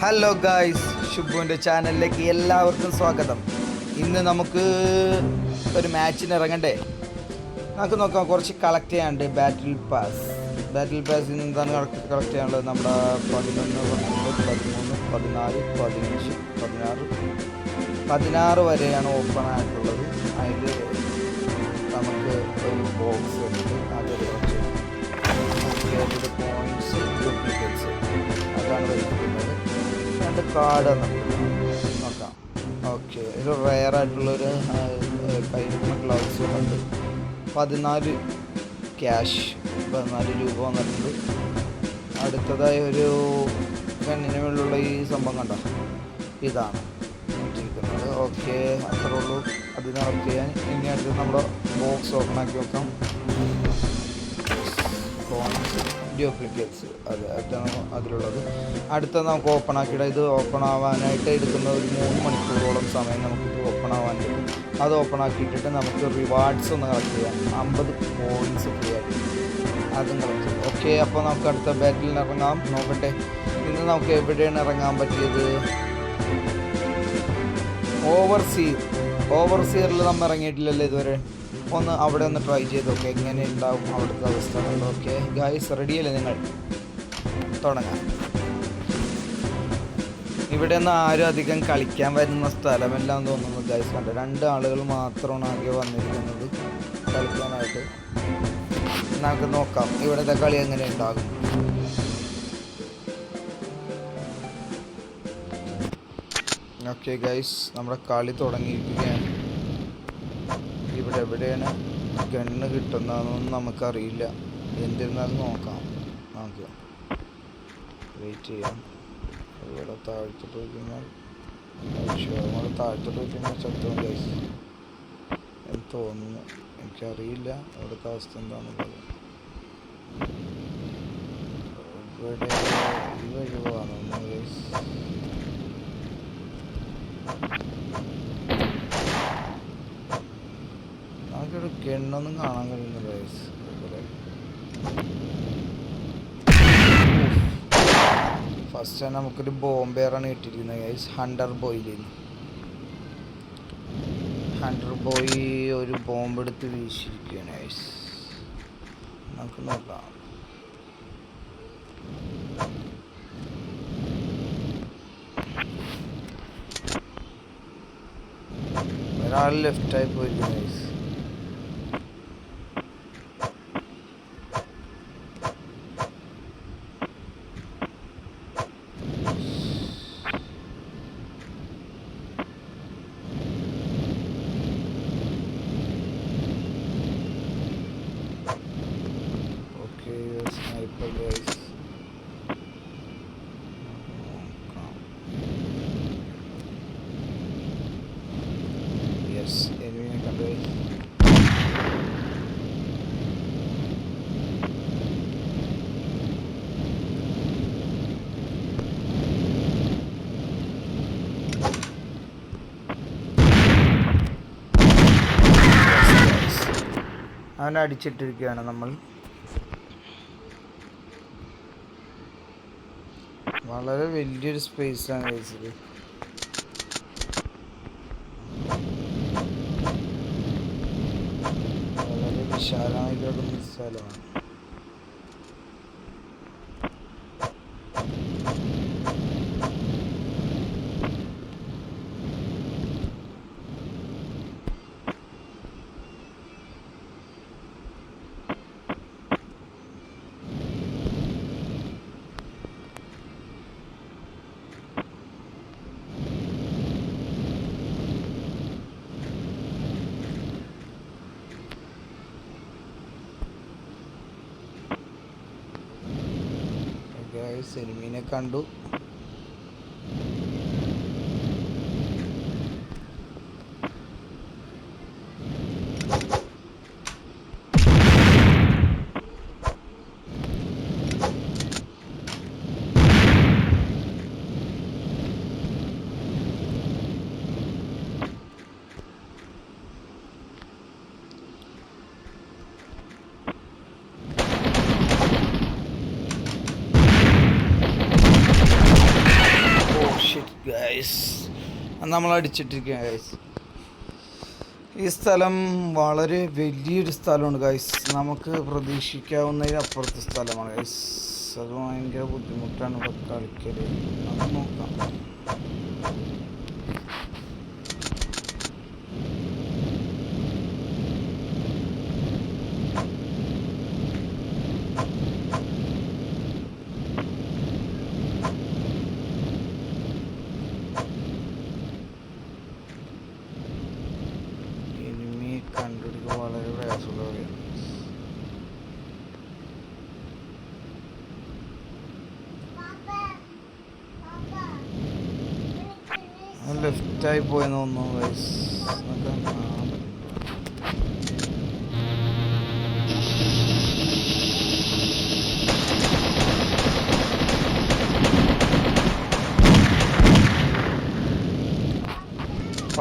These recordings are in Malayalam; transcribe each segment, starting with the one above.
ഹലോ ഗായ്സ്, ഷുബുവിൻ്റെ ചാനലിലേക്ക് എല്ലാവർക്കും സ്വാഗതം. ഇന്ന് നമുക്ക് ഒരു മാച്ചിന് ഇറങ്ങണ്ടേ? നമുക്ക് നോക്കാം. കുറച്ച് കളക്ട് ചെയ്യാനുണ്ട്. ബാറ്റിൽ പാസിൽ നിന്ന് എന്താണ് കളക്ട് ചെയ്യാനുള്ളത്? നമ്മുടെ 11, 12, 13, 14, 15, 16 വരെയാണ് ഓപ്പൺ ആയിട്ടുള്ളത്. അതിൽ നമുക്ക് ഒരു ബോക്സ് ഉണ്ട്. അതൊരു കുറച്ച് പോയിൻറ്റ്സ്, ഡ്യൂപ്ലിക്കേറ്റ്സ് അതാണ് വരുന്നത്. രണ്ട് കാർഡ് നോക്കാം. ഓക്കെ, ഒരു റെയർ ആയിട്ടുള്ളൊരു കൈമ ഗ്ലൗസ് ഉണ്ട്. 14 ക്യാഷ്, 14 രൂപ വന്നിട്ടുണ്ട്. അടുത്തതായി ഒരു കണ്ണിന് മുകളിലുള്ള ഈ സംഭവം കണ്ടോ, ഇതാണ് ഇട്ടിരിക്കുന്നത്. ഓക്കെ, അത്രേ ഉള്ളൂ. അതിന് വർക്ക് ചെയ്യാൻ. ഇനി അടുത്ത് നമ്മുടെ ബോക്സ് ഓപ്പൺ ആക്കി വെക്കാം. ഡ്യൂപ്ലിക്കേറ്റ്സ് അതാണ് അതിലുള്ളത്. അടുത്ത നമുക്ക് ഓപ്പൺ ആക്കിയിട്ട് ഇത് ഓപ്പൺ ആവാനായിട്ട് എടുക്കുന്ന ഒരു 3 മണിക്കൂറോളം സമയം നമുക്കിത് ഓപ്പൺ ആവാൻ പറ്റും. അത് ഓപ്പൺ ആക്കിയിട്ടിട്ട് നമുക്ക് റിവാർഡ്സ് ഒന്ന് കളക്ട് ചെയ്യാം. 50 പോയിൻറ്റ്സ് ഫ്രീ ആയിട്ട് അതും കളക്ട് ചെയ്യാം. ഓക്കെ, അപ്പോൾ നമുക്ക് അടുത്ത ബാറ്റിലിന് ഇറങ്ങാം. നോക്കട്ടെ ഇന്ന് നമുക്ക് എവിടെയാണ് ഇറങ്ങാൻ പറ്റിയത്. ഓവർസിയറിൽ നമ്മൾ ഇറങ്ങിയിട്ടില്ലല്ലോ ഇതുവരെ. അവിടെ ഒന്ന് ട്രൈ ചെയ്ത് നോക്കെ എങ്ങനെ ഉണ്ടാവും അവിടുത്തെ അവസ്ഥ. ഓക്കെ ഗായ്സ്, റെഡിയല്ലേ? നിങ്ങൾ തുടങ്ങാം. ഇവിടെ ഒന്നും ആരും അധികം കളിക്കാൻ വരുന്ന സ്ഥലമെല്ലാം തോന്നുന്നു ഗായ്സ്. കണ്ട് 2 ആളുകൾ മാത്രമാണ് ആകെ വന്നിരിക്കുന്നത് കളിക്കാനായിട്ട്. നമുക്ക് നോക്കാം ഇവിടുത്തെ കളി എങ്ങനെ ഉണ്ടാകും. ഓക്കെ ഗായ്സ്, നമ്മുടെ കളി തുടങ്ങിയിരിക്കുകയാണ്. ഇവിടെ എവിടെയാണ് ഗണ്ണ് കിട്ടുന്നതെന്നൊന്നും നമുക്കറിയില്ല. എന്നിരുന്നാലും നോക്കാം. നമുക്ക് വെയിറ്റ് ചെയ്യാം. ഇവിടെ താഴ്ത്തിട്ട് വയ്ക്കുമ്പോൾ ചത്തും ഗൈസ് എന്ന് തോന്നുന്നു. എനിക്കറിയില്ല ഇവിടുത്തെ അവസ്ഥ എന്താണെന്നുള്ളത്. ഇവിടെ ഈ വഴി പോകാമെന്ന് ഗൈസ്. നമുക്കിവിടെ ഗണ്ണൊന്നും കാണാൻ കഴിയുന്നില്ല ഗൈസ്. ഫസ്റ്റ് തന്നെ നമുക്കൊരു ബോംബേറാണ് കിട്ടിയിരിക്കുന്നത് ഗൈസ്. ഹണ്ടർ ബോയ് ഒരു ബോംബ് എടുത്ത് വീശിയിരിക്കുകയാണ് ഗൈസ്. നമുക്ക് നോക്കാം. ഒരാൾ ലെഫ്റ്റായി പോയിരിക്കുന്നു ഗൈസ്. Sniper guys. യെസ്, എനിമിയെ കണ്ടു. അവനെ അടിച്ചിട്ടിരിക്കുകയാണ് നമ്മൾ. വളരെ വലിയൊരു സ്പേസാണ് കഴിച്ചത്. വളരെ വിശാലമായി കിടക്കുന്ന സ്ഥലമാണ്. എനിമീനെ കണ്ടു. നമ്മൾ അടിച്ചിട്ടിരിക്കുക ഗൈസ്. ഈ സ്ഥലം വളരെ വലിയൊരു സ്ഥലമാണ് ഗൈസ്. നമുക്ക് പ്രതീക്ഷിക്കാവുന്നതിനപ്പുറത്തെ സ്ഥലമാണ് ഗൈസ്. അത് ഭയങ്കര ബുദ്ധിമുട്ടാണ് ഇവിടെ കളിക്കൽ. അത് നോക്കാം. കണ്ടുപിടിക്കുക വളരെ പ്രയാസമുള്ള കാര്യമാണ്. ലെഫ്റ്റായി പോയെന്ന് തോന്നുന്നു ഗൈസ്.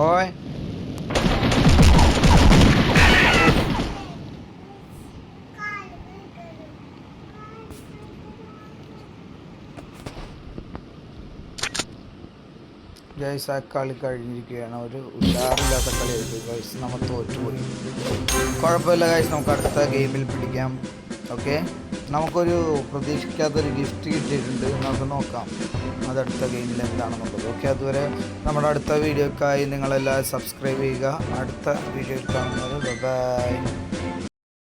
ഓയ് ഗൈസ്, ആ കളി കഴിഞ്ഞിരിക്കുകയാണ്. ഒരു ഉഷാറില്ലാത്ത കളിയായിട്ട് ഗൈസ്. നമ്മൾ തോറ്റുപോയി. കുഴപ്പമില്ല ഗൈസ്, നമുക്ക് അടുത്ത ഗെയിമിൽ പിടിക്കാം. ഓക്കെ, നമുക്കൊരു പ്രതീക്ഷിക്കാത്തൊരു ഗിഫ്റ്റ് കിട്ടിയിട്ടുണ്ട്. നമുക്ക് നോക്കാം അതടുത്ത ഗെയിമിൽ എന്താണെന്നുള്ളത്. ഓക്കെ, അതുവരെ നമ്മുടെ അടുത്ത വീഡിയോക്കായി നിങ്ങളെല്ലാം സബ്സ്ക്രൈബ് ചെയ്യുക. അടുത്ത വീഡിയോയിൽ കാണുന്നത് ബൈ.